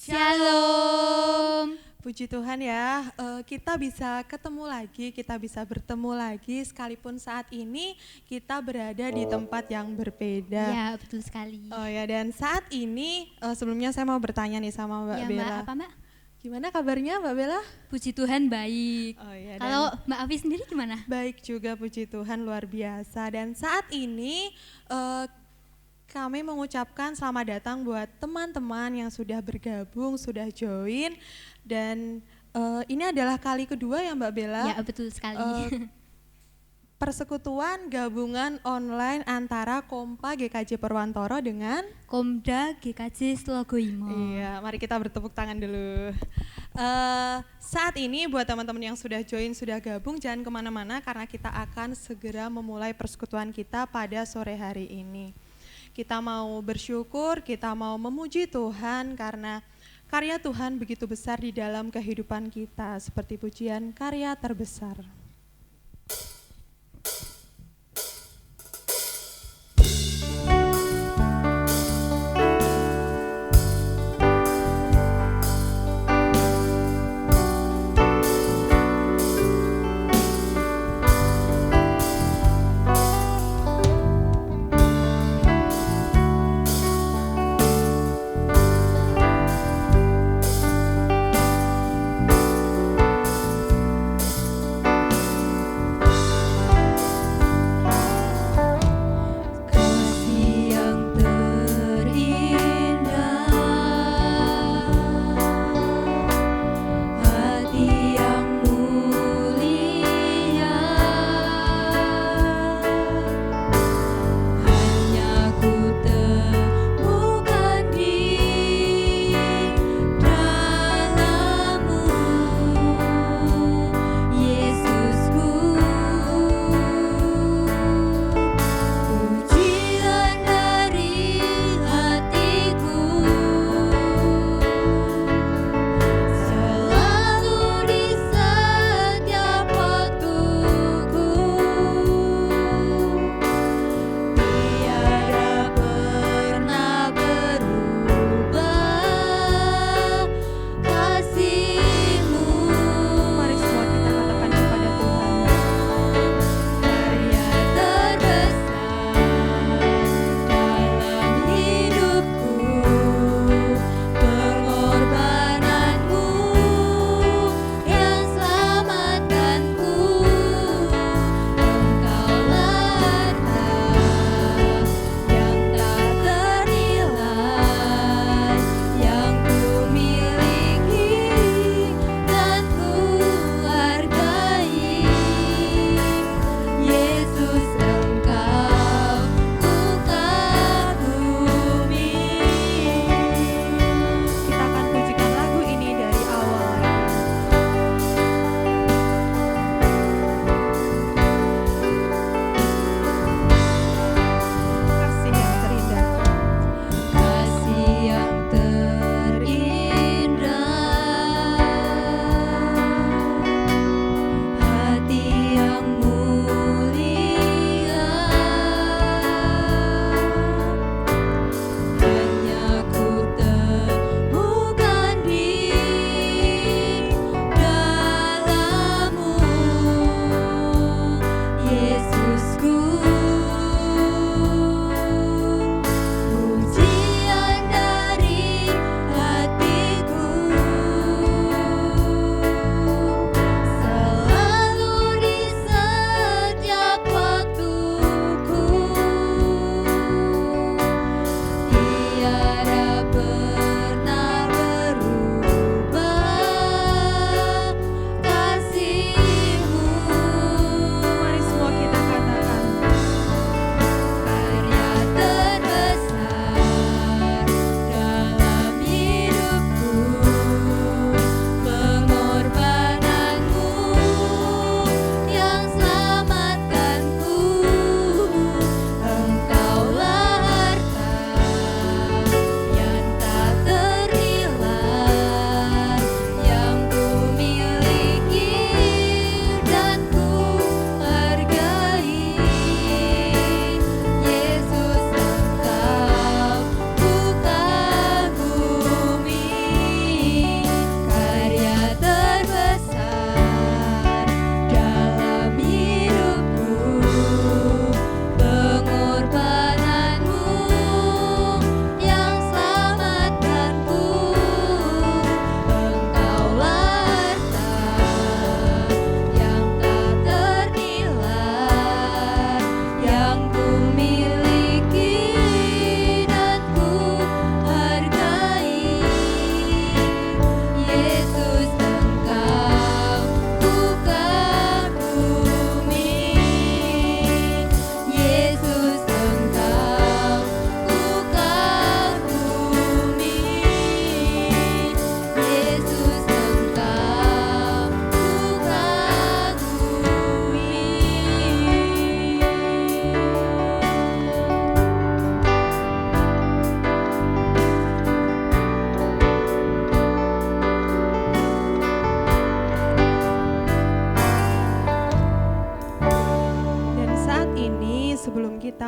Shalom. Puji Tuhan ya, kita bisa ketemu lagi, kita bisa bertemu lagi sekalipun saat ini kita berada di tempat yang berbeda. Ya, betul sekali. Oh ya, dan saat ini sebelumnya saya mau bertanya nih sama Mbak Ya, Bella. Mbak, apa Mbak? Gimana kabarnya Mbak Bella? Puji Tuhan baik. Oh ya, Kalau Mbak Afi sendiri gimana? baik juga, puji Tuhan, luar biasa. Dan saat ini kami mengucapkan selamat datang buat teman-teman yang sudah bergabung, sudah join. Dan ini adalah kali kedua ya Mbak Bella. Ya, betul sekali. Persekutuan gabungan online antara Kompa GKJ Perwantoro dengan Komda GKJ Slogoimo. Iya, mari kita bertepuk tangan dulu. Saat ini buat teman-teman yang sudah join, sudah gabung, jangan kemana-mana karena kita akan segera memulai persekutuan kita pada sore hari ini. Kita mau bersyukur, kita mau memuji Tuhan karena karya Tuhan begitu besar di dalam kehidupan kita, seperti pujian karya terbesar.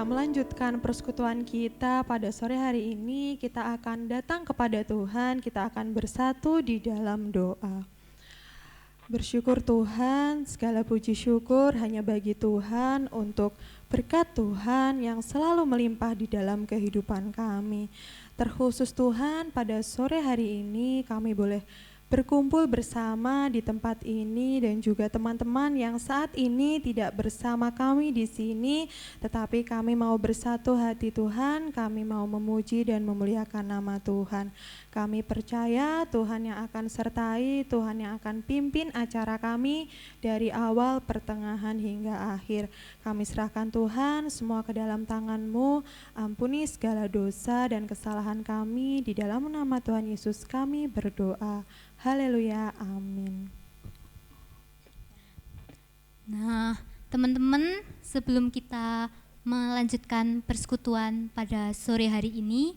melanjutkan persekutuan kita pada sore hari ini, kita akan datang kepada Tuhan, kita akan bersatu di dalam doa. Bersyukur Tuhan, segala puji syukur hanya bagi Tuhan untuk berkat Tuhan yang selalu melimpah di dalam kehidupan kami. Terkhusus Tuhan, pada sore hari ini kami boleh berkumpul bersama di tempat ini dan juga teman-teman yang saat ini tidak bersama kami di sini, tetapi kami mau bersatu hati Tuhan, kami mau memuji dan memuliakan nama Tuhan. Kami percaya Tuhan yang akan sertai, Tuhan yang akan pimpin acara kami dari awal, pertengahan hingga akhir. Kami serahkan Tuhan semua ke dalam tangan-Mu, ampuni segala dosa dan kesalahan kami, di dalam nama Tuhan Yesus kami berdoa. Haleluya, amin. Nah, teman-teman, sebelum kita melanjutkan persekutuan pada sore hari ini,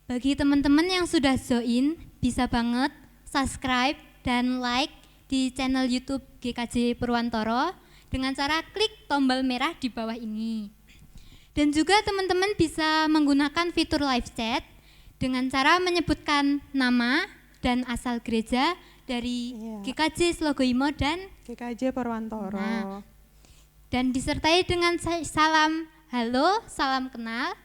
bagi teman-teman yang sudah join, bisa banget subscribe dan like di channel YouTube GKJ Purwantoro dengan cara klik tombol merah di bawah ini. Dan juga teman-teman bisa menggunakan fitur live chat dengan cara menyebutkan nama dan asal gereja dari GKJ Slogoimo dan GKJ Purwantoro. Nah, dan disertai dengan salam halo, salam kenal,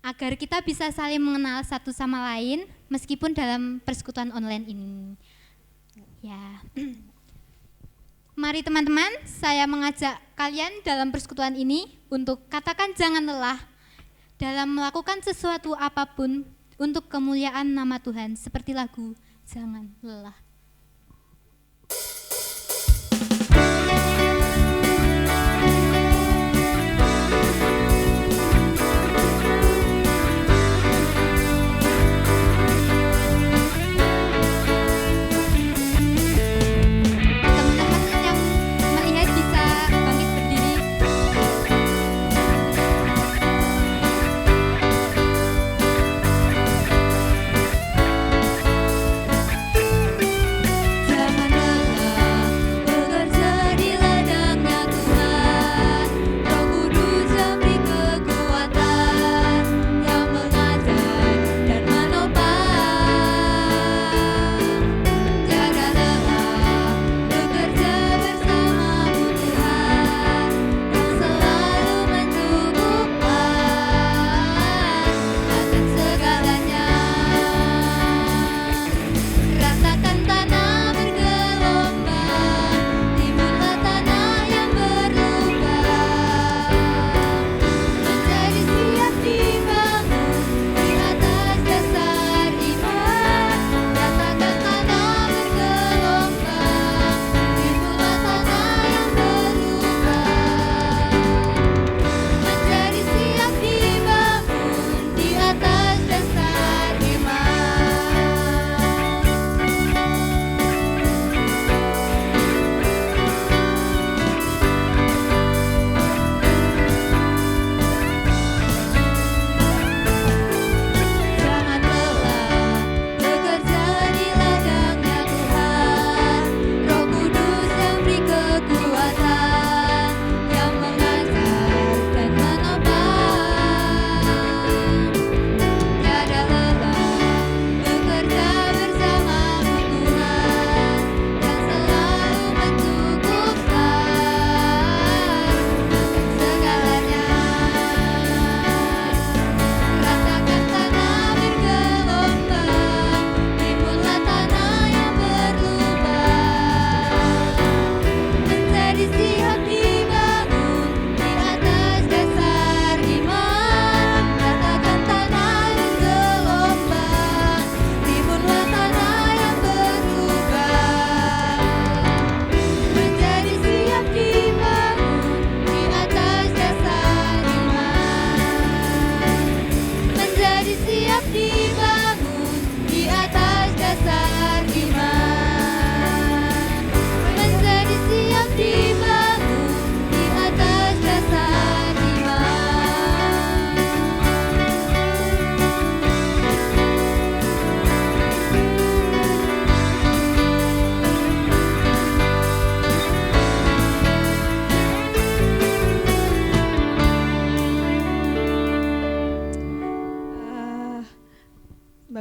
agar kita bisa saling mengenal satu sama lain meskipun dalam persekutuan online ini. Ya. Mari teman-teman, saya mengajak kalian dalam persekutuan ini untuk katakan jangan lelah dalam melakukan sesuatu apapun untuk kemuliaan nama Tuhan, seperti lagu Jangan Lelah. Teman-teman yang melihat bisa bangkit berdiri.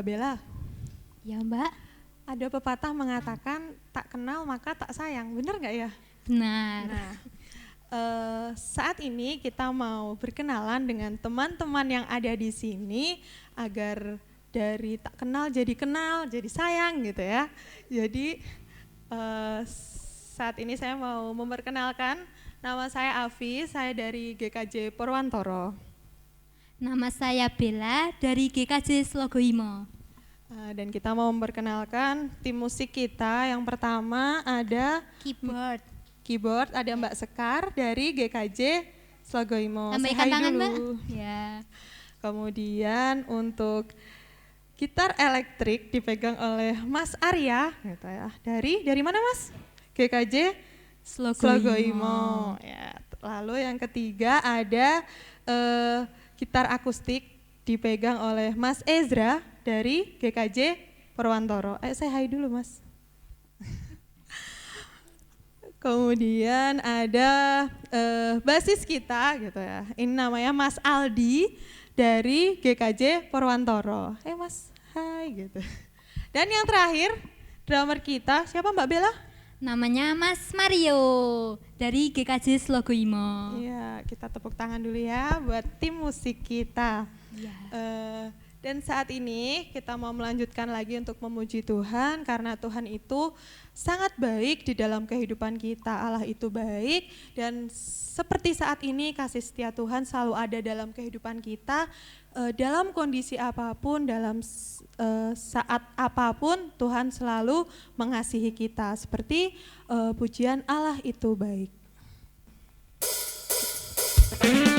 Bella, Ya Mbak, ada pepatah mengatakan tak kenal maka tak sayang, bener nggak ya? benar. Nah, saat ini kita mau berkenalan dengan teman-teman yang ada di sini agar dari tak kenal, jadi sayang gitu ya. Jadi saat ini saya mau memperkenalkan, nama saya Afi, saya dari GKJ Purwantoro. Nama saya Bella dari GKJ Slogoimo. Dan kita mau memperkenalkan tim musik kita. Yang pertama ada keyboard, ada Mbak Sekar dari GKJ Slogoimo. Lambaikan Say hi tangan dulu. Mbak. Ya. Kemudian untuk gitar elektrik dipegang oleh Mas Arya, gitu ya. Dari mana Mas? GKJ Slogoimo. Ya. Lalu yang ketiga ada gitar akustik dipegang oleh Mas Ezra dari GKJ Purwantoro. Saya hai dulu Mas. Kemudian ada basis kita gitu ya. Ini namanya Mas Aldi dari GKJ Purwantoro. Mas, hai gitu. Dan yang terakhir drummer kita siapa Mbak Bella? Namanya Mas Mario dari GKJ Slogoimo. Iya, kita tepuk tangan dulu ya buat tim musik kita. Ya. Dan saat ini kita mau melanjutkan lagi untuk memuji Tuhan karena Tuhan itu sangat baik di dalam kehidupan kita. Allah itu baik dan seperti saat ini kasih setia Tuhan selalu ada dalam kehidupan kita. Dalam kondisi apapun, dalam saat apapun Tuhan selalu mengasihi kita. Seperti pujian Allah itu baik. Allah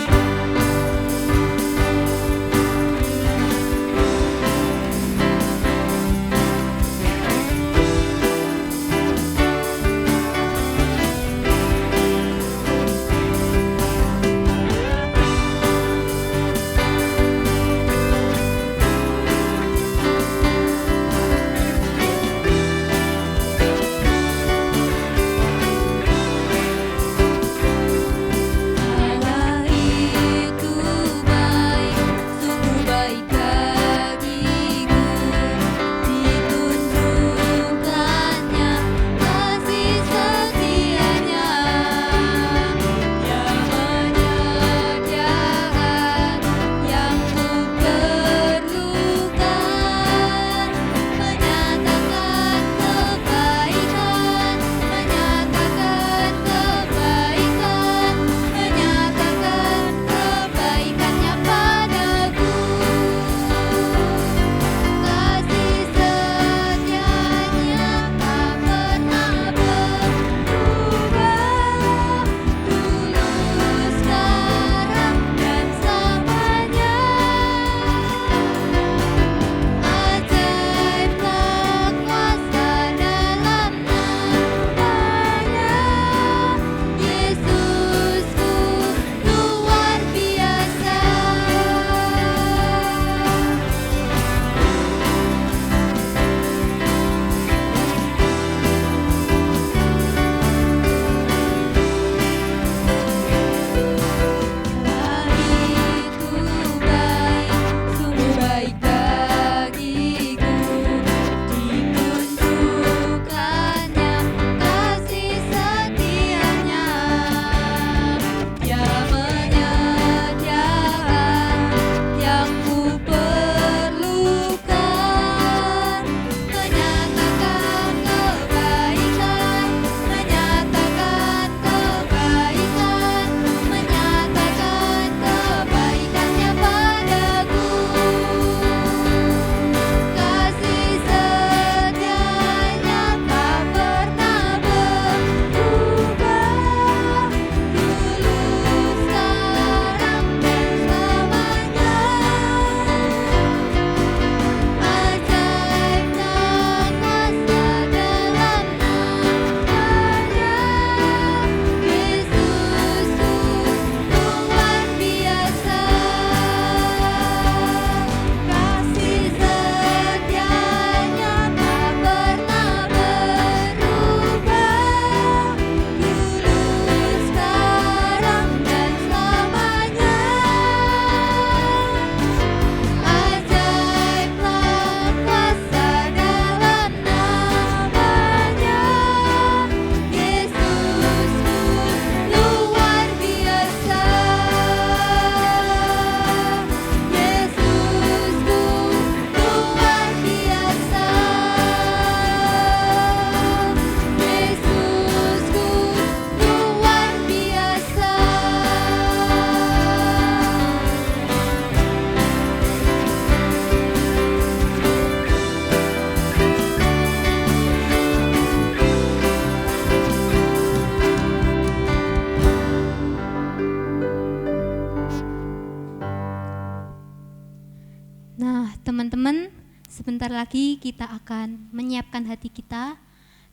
sebentar lagi kita akan menyiapkan hati kita,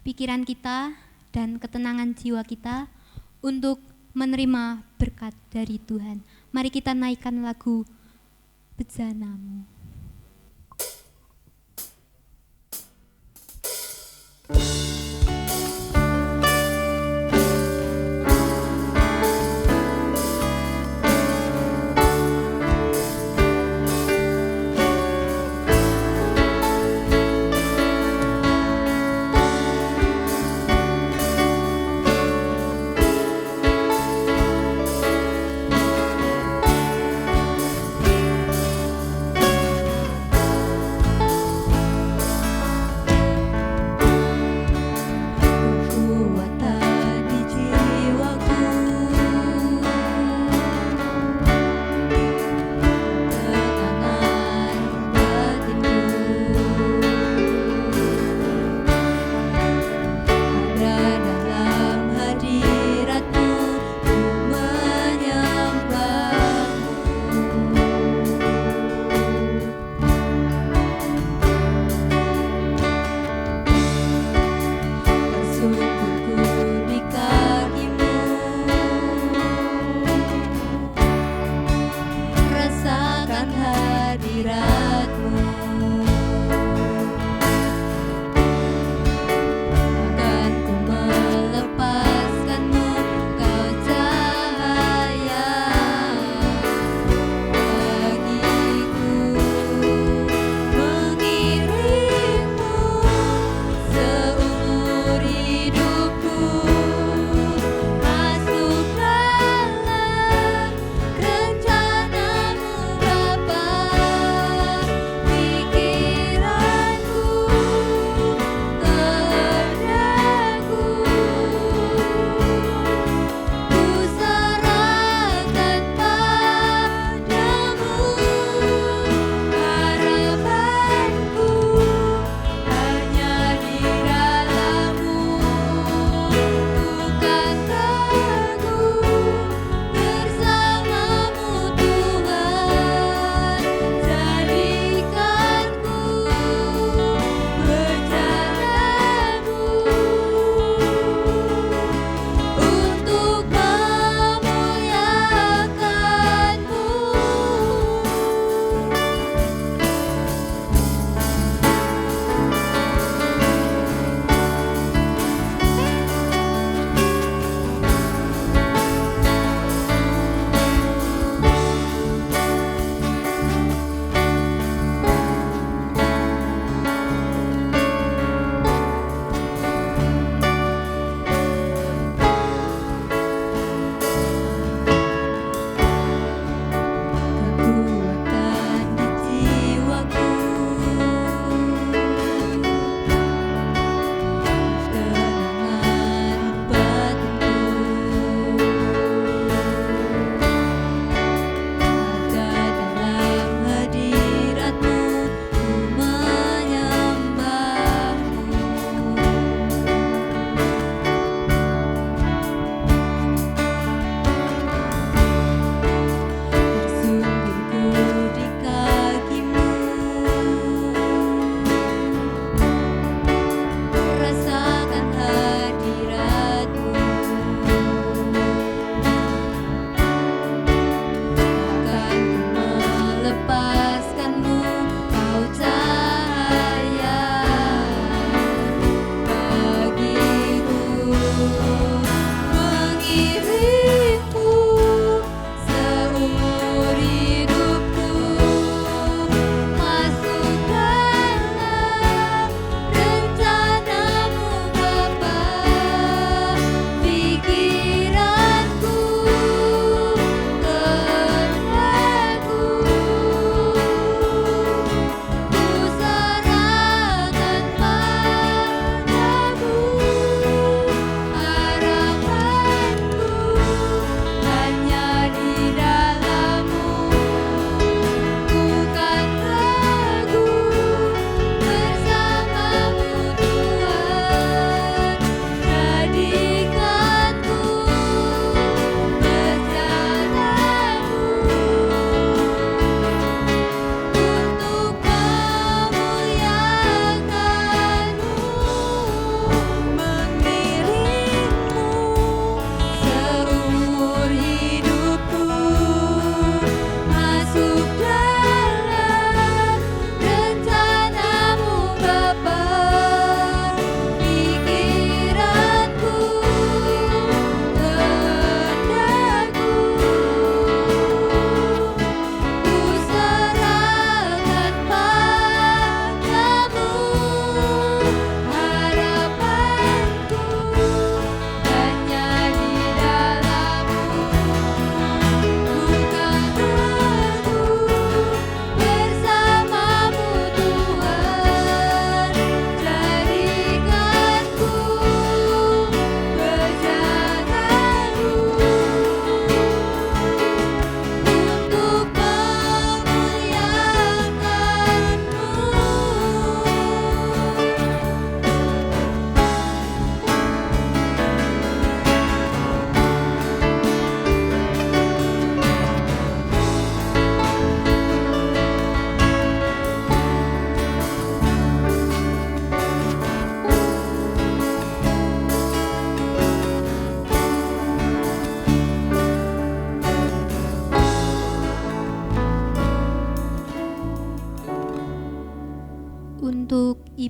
pikiran kita, dan ketenangan jiwa kita untuk menerima berkat dari Tuhan. Mari kita naikkan lagu Bejanamu.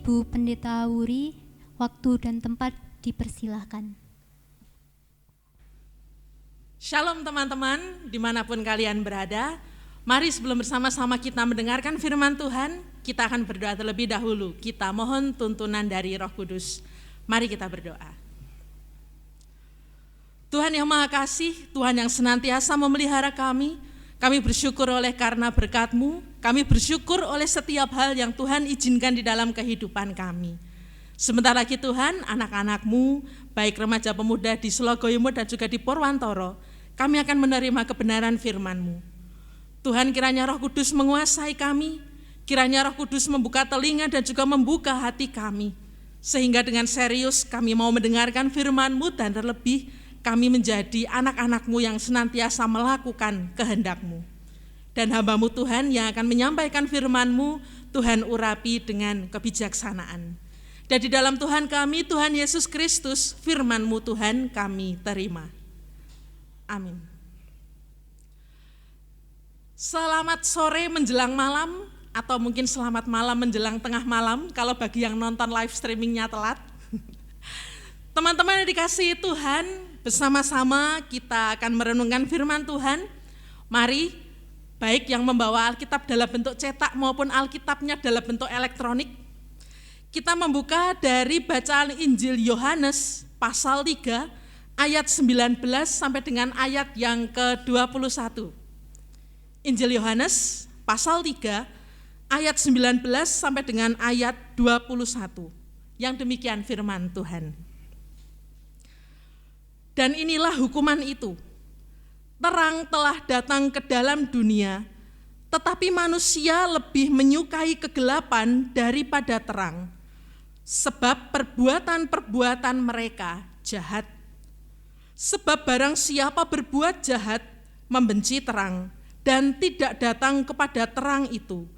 Ibu Pendeta Wuri, waktu dan tempat dipersilahkan. Shalom teman-teman, dimanapun kalian berada. Mari sebelum bersama-sama kita mendengarkan firman Tuhan, kita akan berdoa terlebih dahulu. Kita mohon tuntunan dari Roh Kudus. Mari kita berdoa. Tuhan yang Maha Kasih, Tuhan yang senantiasa memelihara kami bersyukur oleh karena berkat-Mu, kami bersyukur oleh setiap hal yang Tuhan izinkan di dalam kehidupan kami. Sebentar lagi Tuhan, anak-anak-Mu, baik remaja pemuda di Slogoymo dan juga di Purwantoro, kami akan menerima kebenaran firman-Mu. Tuhan, kiranya Roh Kudus menguasai kami, kiranya Roh Kudus membuka telinga dan juga membuka hati kami, sehingga dengan serius kami mau mendengarkan firman-Mu dan terlebih kami menjadi anak-anak-Mu yang senantiasa melakukan kehendak-Mu. Dan hamba-Mu Tuhan yang akan menyampaikan firman-Mu, Tuhan urapi dengan kebijaksanaan. Dan di dalam Tuhan kami, Tuhan Yesus Kristus, firman-Mu Tuhan kami terima. Amin. Selamat sore menjelang malam, atau mungkin selamat malam menjelang tengah malam, kalau bagi yang nonton live streamingnya telat. Teman-teman yang dikasihi Tuhan, bersama-sama kita akan merenungkan firman Tuhan. Mari, baik yang membawa Alkitab dalam bentuk cetak maupun Alkitabnya dalam bentuk elektronik, kita membuka dari bacaan Injil Yohanes pasal 3 ayat 19 sampai dengan ayat yang ke-21. Injil Yohanes pasal 3 ayat 19 sampai dengan ayat 21. Yang demikian firman Tuhan. Dan inilah hukuman itu. Terang telah datang ke dalam dunia, tetapi manusia lebih menyukai kegelapan daripada terang, sebab perbuatan-perbuatan mereka jahat. Sebab barang siapa berbuat jahat, membenci terang, dan tidak datang kepada terang itu,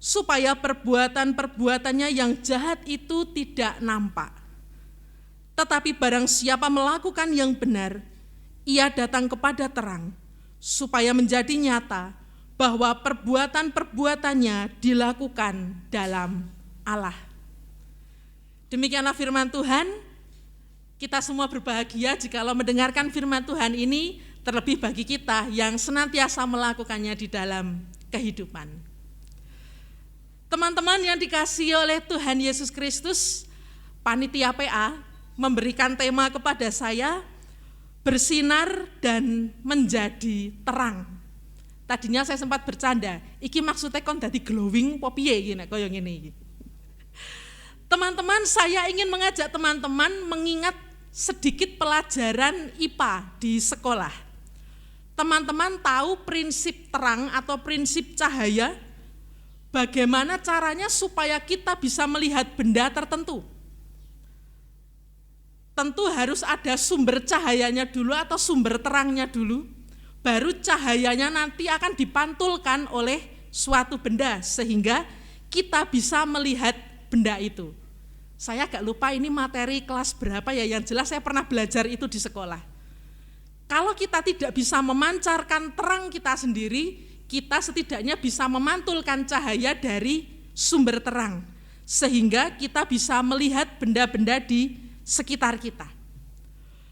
supaya perbuatan-perbuatannya yang jahat itu tidak nampak. Tetapi barang siapa melakukan yang benar, ia datang kepada terang, supaya menjadi nyata bahwa perbuatan-perbuatannya dilakukan dalam Allah. Demikianlah firman Tuhan. Kita semua berbahagia jikalau mendengarkan firman Tuhan ini, terlebih bagi kita yang senantiasa melakukannya di dalam kehidupan. Teman-teman yang dikasihi oleh Tuhan Yesus Kristus, panitia PA memberikan tema kepada saya, bersinar dan menjadi terang. Tadinya saya sempat bercanda, iki maksudnya kon dadi glowing apa piye iki nek kaya ngene iki. Teman-teman, saya ingin mengajak teman-teman mengingat sedikit pelajaran IPA di sekolah. Teman-teman tahu prinsip terang atau prinsip cahaya, bagaimana caranya supaya kita bisa melihat benda tertentu. Tentu harus ada sumber cahayanya dulu atau sumber terangnya dulu, baru cahayanya nanti akan dipantulkan oleh suatu benda sehingga kita bisa melihat benda itu. Saya agak lupa ini materi kelas berapa ya, yang jelas saya pernah belajar itu di sekolah. Kalau kita tidak bisa memancarkan terang kita sendiri, kita setidaknya bisa memantulkan cahaya dari sumber terang, sehingga kita bisa melihat benda-benda di sekitar kita.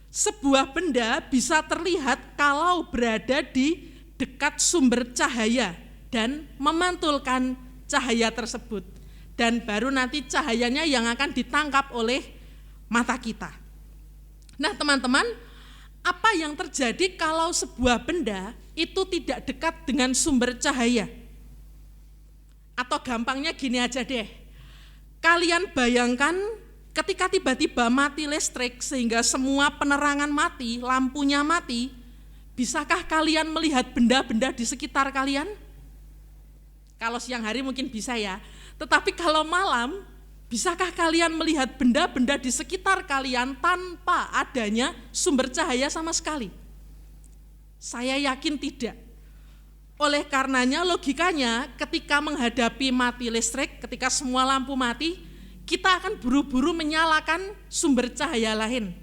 Sebuah benda bisa terlihat kalau berada di dekat sumber cahaya dan memantulkan cahaya tersebut. Dan baru nanti cahayanya yang akan ditangkap oleh mata kita. Nah teman-teman, apa yang terjadi kalau sebuah benda itu tidak dekat dengan sumber cahaya? Atau gampangnya gini aja deh, kalian bayangkan ketika tiba-tiba mati listrik sehingga semua penerangan mati, lampunya mati, bisakah kalian melihat benda-benda di sekitar kalian? Kalau siang hari mungkin bisa ya, tetapi kalau malam, bisakah kalian melihat benda-benda di sekitar kalian tanpa adanya sumber cahaya sama sekali? Saya yakin tidak. Oleh karenanya logikanya ketika menghadapi mati listrik, ketika semua lampu mati, kita akan buru-buru menyalakan sumber cahaya lain.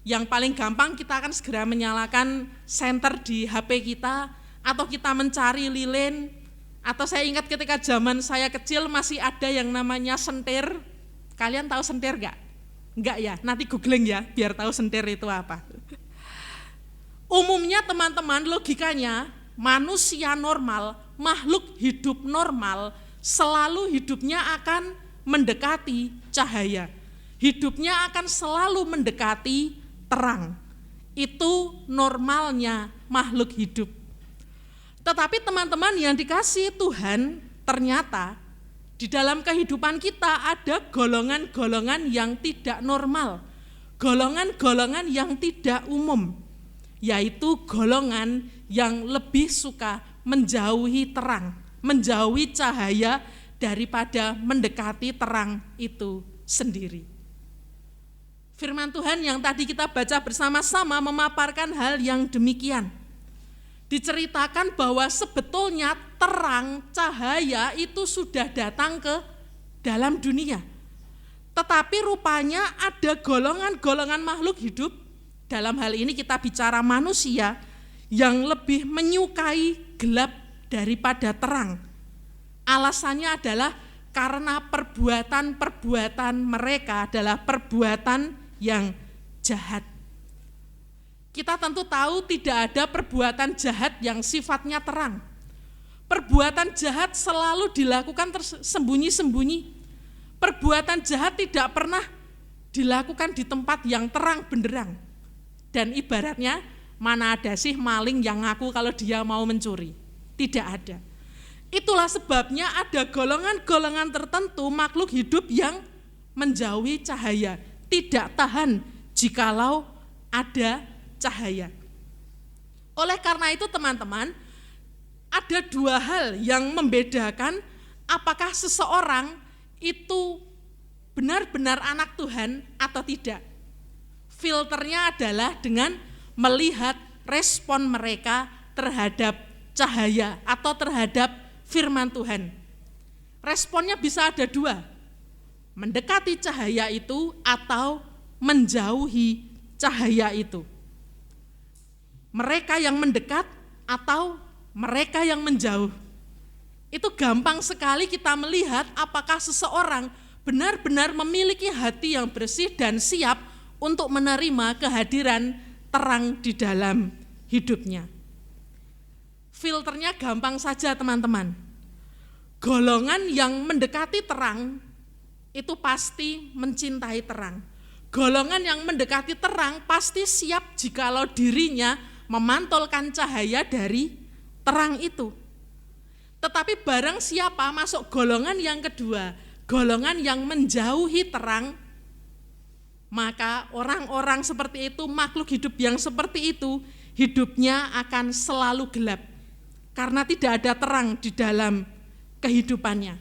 Yang paling gampang kita akan segera menyalakan senter di HP kita, atau kita mencari lilin, atau saya ingat ketika zaman saya kecil masih ada yang namanya sentir, Kalian tahu sentir enggak? Enggak ya, nanti googling ya biar tahu sentir itu apa. Umumnya teman-teman, logikanya manusia normal, makhluk hidup normal selalu hidupnya akan mendekati cahaya. Hidupnya akan selalu mendekati terang. Itu normalnya makhluk hidup. Tetapi teman-teman yang dikasihi Tuhan, ternyata di dalam kehidupan kita ada golongan-golongan yang tidak normal, golongan-golongan yang tidak umum, yaitu golongan yang lebih suka menjauhi terang, menjauhi cahaya daripada mendekati terang itu sendiri. Firman Tuhan yang tadi kita baca bersama-sama memaparkan hal yang demikian. Diceritakan bahwa sebetulnya terang, cahaya itu sudah datang ke dalam dunia. Tetapi rupanya ada golongan-golongan makhluk hidup, dalam hal ini kita bicara manusia, yang lebih menyukai gelap daripada terang. Alasannya adalah karena perbuatan-perbuatan mereka adalah perbuatan yang jahat. Kita tentu tahu tidak ada perbuatan jahat yang sifatnya terang. Perbuatan jahat selalu dilakukan sembunyi-sembunyi. Perbuatan jahat tidak pernah dilakukan di tempat yang terang benderang. Dan ibaratnya, mana ada sih maling yang ngaku kalau dia mau mencuri? Tidak ada. Itulah sebabnya ada golongan-golongan tertentu makhluk hidup yang menjauhi cahaya, tidak tahan jikalau ada cahaya. Oleh karena itu teman-teman, ada dua hal yang membedakan apakah seseorang itu benar-benar anak Tuhan atau tidak. Filternya adalah dengan melihat respon mereka terhadap cahaya atau terhadap firman Tuhan. Responnya bisa ada dua, mendekati cahaya itu atau menjauhi cahaya itu. Mereka yang mendekat atau mereka yang menjauh. Itu gampang sekali kita melihat apakah seseorang benar-benar memiliki hati yang bersih dan siap untuk menerima kehadiran terang di dalam hidupnya. Filternya gampang saja teman-teman. Golongan yang mendekati terang itu pasti mencintai terang. Golongan yang mendekati terang pasti siap jikalau dirinya memantulkan cahaya dari terang itu. Tetapi barang siapa masuk golongan yang kedua, golongan yang menjauhi terang, maka orang-orang seperti itu, makhluk hidup yang seperti itu, hidupnya akan selalu gelap. Karena tidak ada terang di dalam kehidupannya.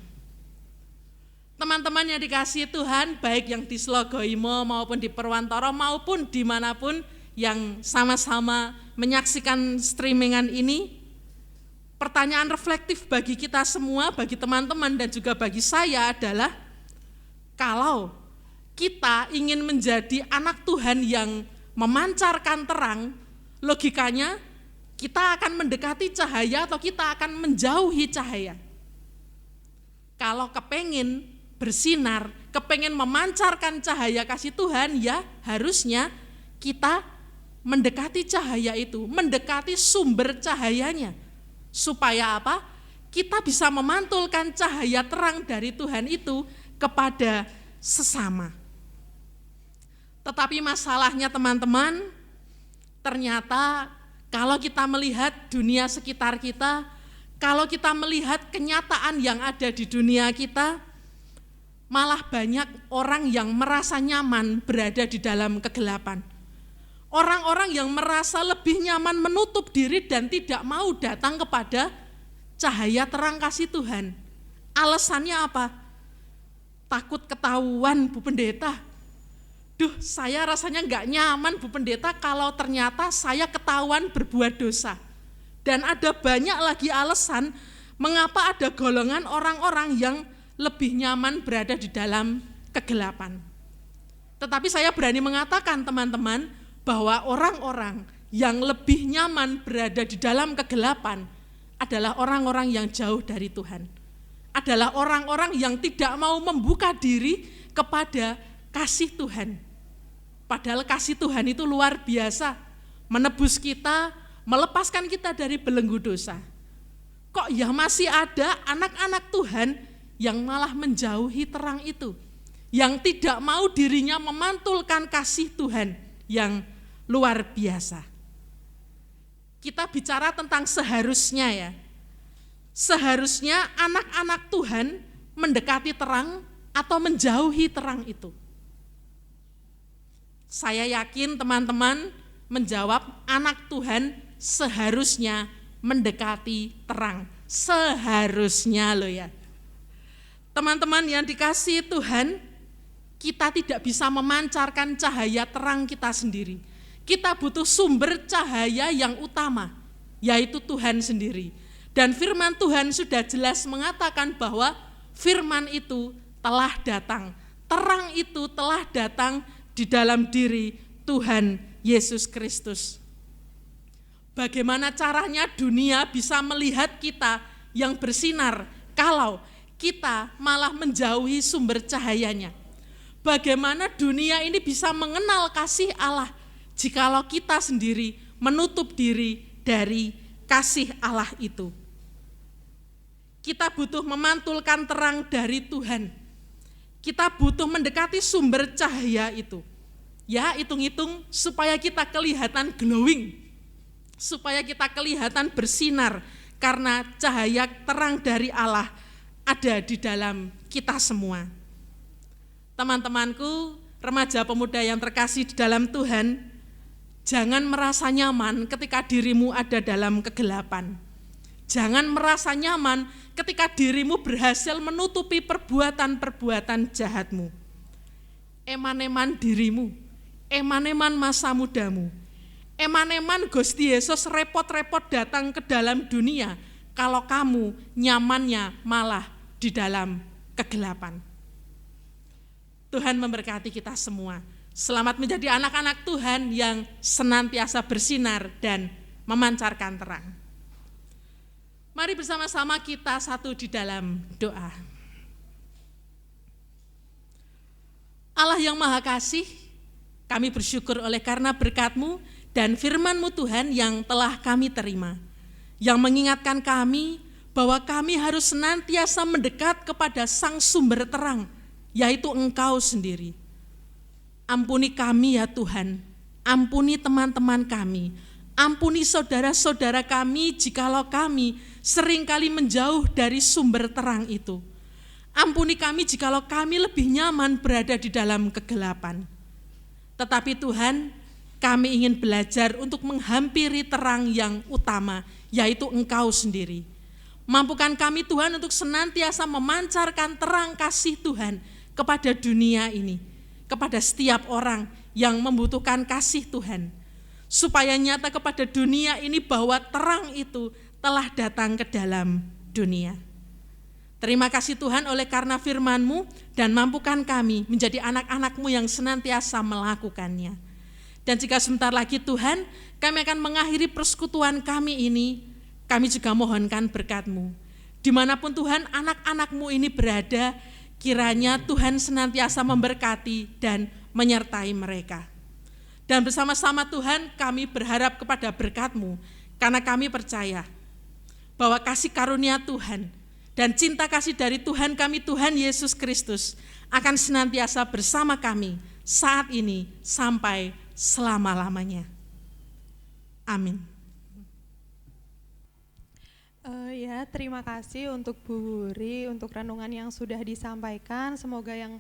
Teman-teman yang dikasihi Tuhan, baik yang di Slogoimo maupun di Perwantoro maupun dimanapun yang sama-sama menyaksikan streamingan ini, pertanyaan reflektif bagi kita semua, bagi teman-teman dan juga bagi saya adalah, kalau kita ingin menjadi anak Tuhan yang memancarkan terang, logikanya kita akan mendekati cahaya atau kita akan menjauhi cahaya. Kalau kepengin bersinar, kepengin memancarkan cahaya kasih Tuhan, ya harusnya kita mendekati cahaya itu, mendekati sumber cahayanya. Supaya apa? Kita bisa memantulkan cahaya terang dari Tuhan itu kepada sesama. Tetapi masalahnya teman-teman, ternyata kalau kita melihat dunia sekitar kita, kalau kita melihat kenyataan yang ada di dunia kita, malah banyak orang yang merasa nyaman berada di dalam kegelapan. Orang-orang yang merasa lebih nyaman menutup diri dan tidak mau datang kepada cahaya terang kasih Tuhan. Alasannya apa? Takut ketahuan Bu Pendeta. Duh, saya rasanya enggak nyaman Bu Pendeta kalau ternyata saya ketahuan berbuat dosa. Dan ada banyak lagi alasan mengapa ada golongan orang-orang yang lebih nyaman berada di dalam kegelapan. Tetapi saya berani mengatakan teman-teman, bahwa orang-orang yang lebih nyaman berada di dalam kegelapan adalah orang-orang yang jauh dari Tuhan. Adalah orang-orang yang tidak mau membuka diri kepada kasih Tuhan. Padahal kasih Tuhan itu luar biasa, menebus kita, melepaskan kita dari belenggu dosa. Kok ya masih ada anak-anak Tuhan yang malah menjauhi terang itu, yang tidak mau dirinya memantulkan kasih Tuhan yang luar biasa. Kita bicara tentang seharusnya ya. Seharusnya anak-anak Tuhan mendekati terang atau menjauhi terang itu. Saya yakin teman-teman menjawab anak Tuhan seharusnya mendekati terang. Seharusnya loh ya. Teman-teman yang dikasihi Tuhan, kita tidak bisa memancarkan cahaya terang kita sendiri. Kita butuh sumber cahaya yang utama, yaitu Tuhan sendiri. Dan firman Tuhan sudah jelas mengatakan bahwa firman itu telah datang. Terang itu telah datang di dalam diri Tuhan Yesus Kristus. Bagaimana caranya dunia bisa melihat kita yang bersinar kalau kita malah menjauhi sumber cahayanya? Bagaimana dunia ini bisa mengenal kasih Allah jikalau kita sendiri menutup diri dari kasih Allah itu? Kita butuh memantulkan terang dari Tuhan. Kita butuh mendekati sumber cahaya itu. Ya, hitung-hitung supaya kita kelihatan glowing, supaya kita kelihatan bersinar, karena cahaya terang dari Allah ada di dalam kita semua. Teman-temanku, remaja pemuda yang terkasih di dalam Tuhan, jangan merasa nyaman ketika dirimu ada dalam kegelapan. Jangan merasa nyaman ketika dirimu berhasil menutupi perbuatan-perbuatan jahatmu. Eman-eman dirimu, eman-eman masa mudamu, eman-eman Gusti Yesus repot-repot datang ke dalam dunia kalau kamu nyamannya malah di dalam kegelapan. Tuhan memberkati kita semua. Selamat menjadi anak-anak Tuhan yang senantiasa bersinar dan memancarkan terang. Mari bersama-sama kita satu di dalam doa. Allah yang Maha Kasih, kami bersyukur oleh karena berkat-Mu dan firman-Mu Tuhan yang telah kami terima, yang mengingatkan kami bahwa kami harus senantiasa mendekat kepada Sang Sumber Terang, yaitu Engkau sendiri. Ampuni kami ya Tuhan, ampuni teman-teman kami, ampuni saudara-saudara kami jikalau kami seringkali menjauh dari sumber terang itu. Ampuni kami jikalau kami lebih nyaman berada di dalam kegelapan. Tetapi Tuhan, kami ingin belajar untuk menghampiri terang yang utama, yaitu Engkau sendiri. Mampukan kami Tuhan untuk senantiasa memancarkan terang kasih Tuhan kepada dunia ini, kepada setiap orang yang membutuhkan kasih Tuhan, supaya nyata kepada dunia ini bahwa terang itu telah datang ke dalam dunia. Terima kasih Tuhan oleh karena firman-Mu dan mampukan kami menjadi anak-anak-Mu yang senantiasa melakukannya. Dan jika sebentar lagi Tuhan, kami akan mengakhiri persekutuan kami ini, kami juga mohonkan berkat-Mu. Dimanapun Tuhan anak-anak-Mu ini berada, kiranya Tuhan senantiasa memberkati dan menyertai mereka. Dan bersama-sama Tuhan kami berharap kepada berkat-Mu, karena kami percaya bahwa kasih karunia Tuhan dan cinta kasih dari Tuhan kami, Tuhan Yesus Kristus, akan senantiasa bersama kami saat ini sampai selama-lamanya. Amin. Ya, terima kasih untuk Bu Huri, untuk renungan yang sudah disampaikan. Semoga yang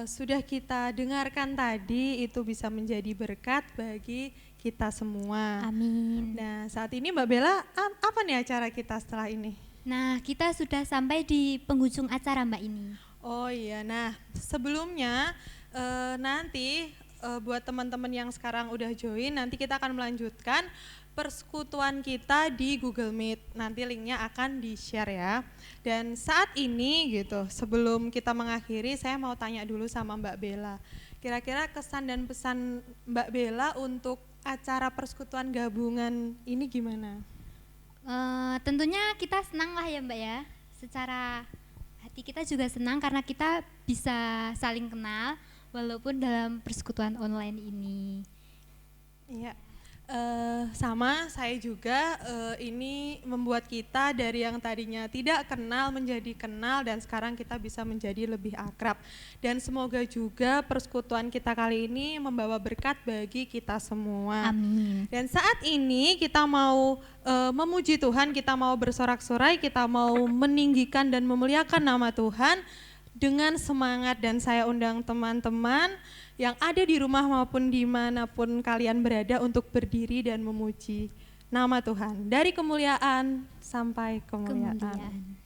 sudah kita dengarkan tadi itu bisa menjadi berkat bagi kita semua. Amin. Nah, saat ini Mbak Bella, apa nih acara kita setelah ini? Nah, kita sudah sampai di penghujung acara Mbak ini. Oh iya, nah sebelumnya nanti buat teman-teman yang sekarang udah join, nanti kita akan melanjutkan persekutuan kita di Google Meet. Nanti linknya akan di-share ya. Dan saat ini gitu, sebelum kita mengakhiri, saya mau tanya dulu sama Mbak Bella. Kira-kira kesan dan pesan Mbak Bella untuk acara persekutuan gabungan ini gimana? Tentunya kita senang lah ya Mbak ya, secara Hati kita juga senang karena kita bisa saling kenal walaupun dalam persekutuan online ini. Iya, sama saya juga ini membuat kita dari yang tadinya tidak kenal menjadi kenal dan sekarang kita bisa menjadi lebih akrab. Dan semoga juga persekutuan kita kali ini membawa berkat bagi kita semua. Amin. Dan saat ini kita mau memuji Tuhan, kita mau bersorak-sorai, kita mau meninggikan dan memuliakan nama Tuhan dengan semangat, dan saya undang teman-teman yang ada di rumah maupun dimanapun kalian berada untuk berdiri dan memuji nama Tuhan. Dari kemuliaan sampai kemuliaan.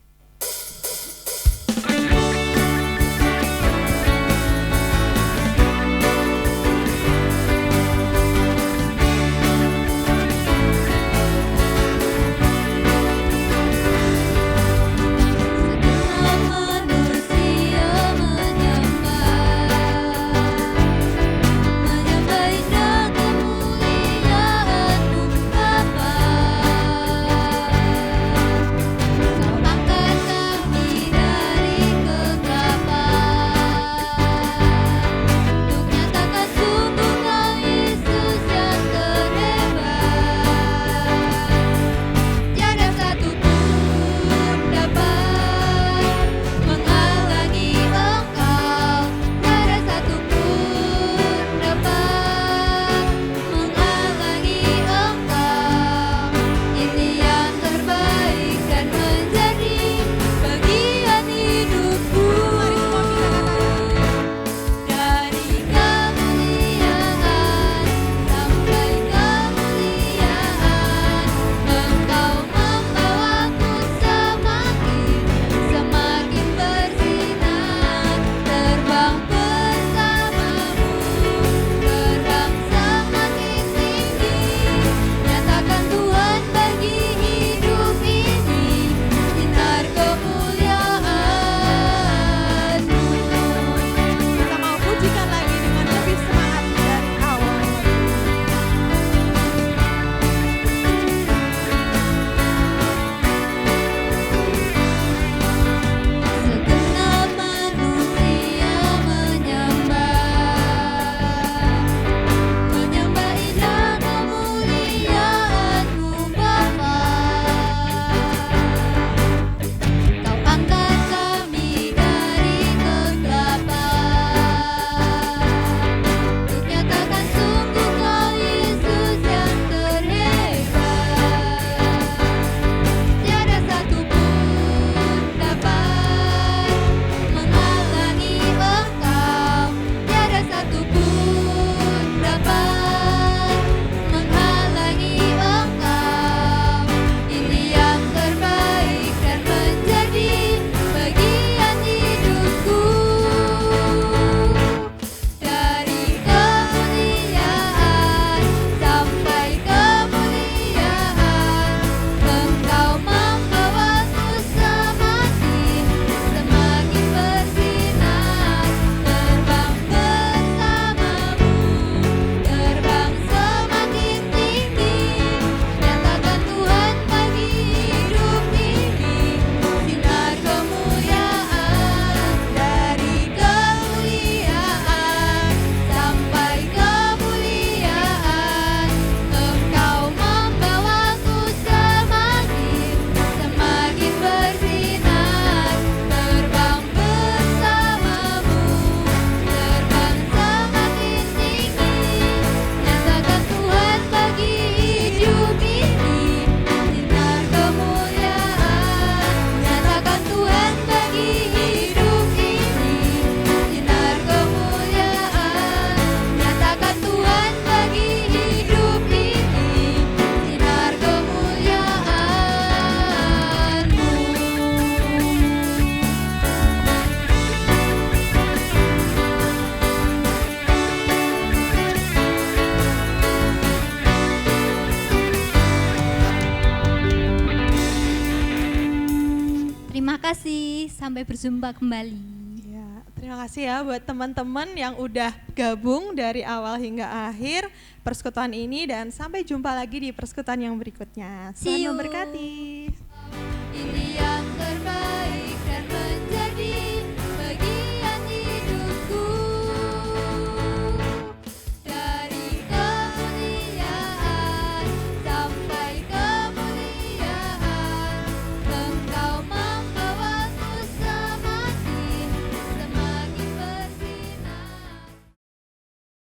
kasih, sampai berjumpa kembali. Ya, terima kasih ya buat teman-teman yang udah gabung dari awal hingga akhir persekutuan ini, dan sampai jumpa lagi di persekutuan yang berikutnya. See Tuhan you. memberkati.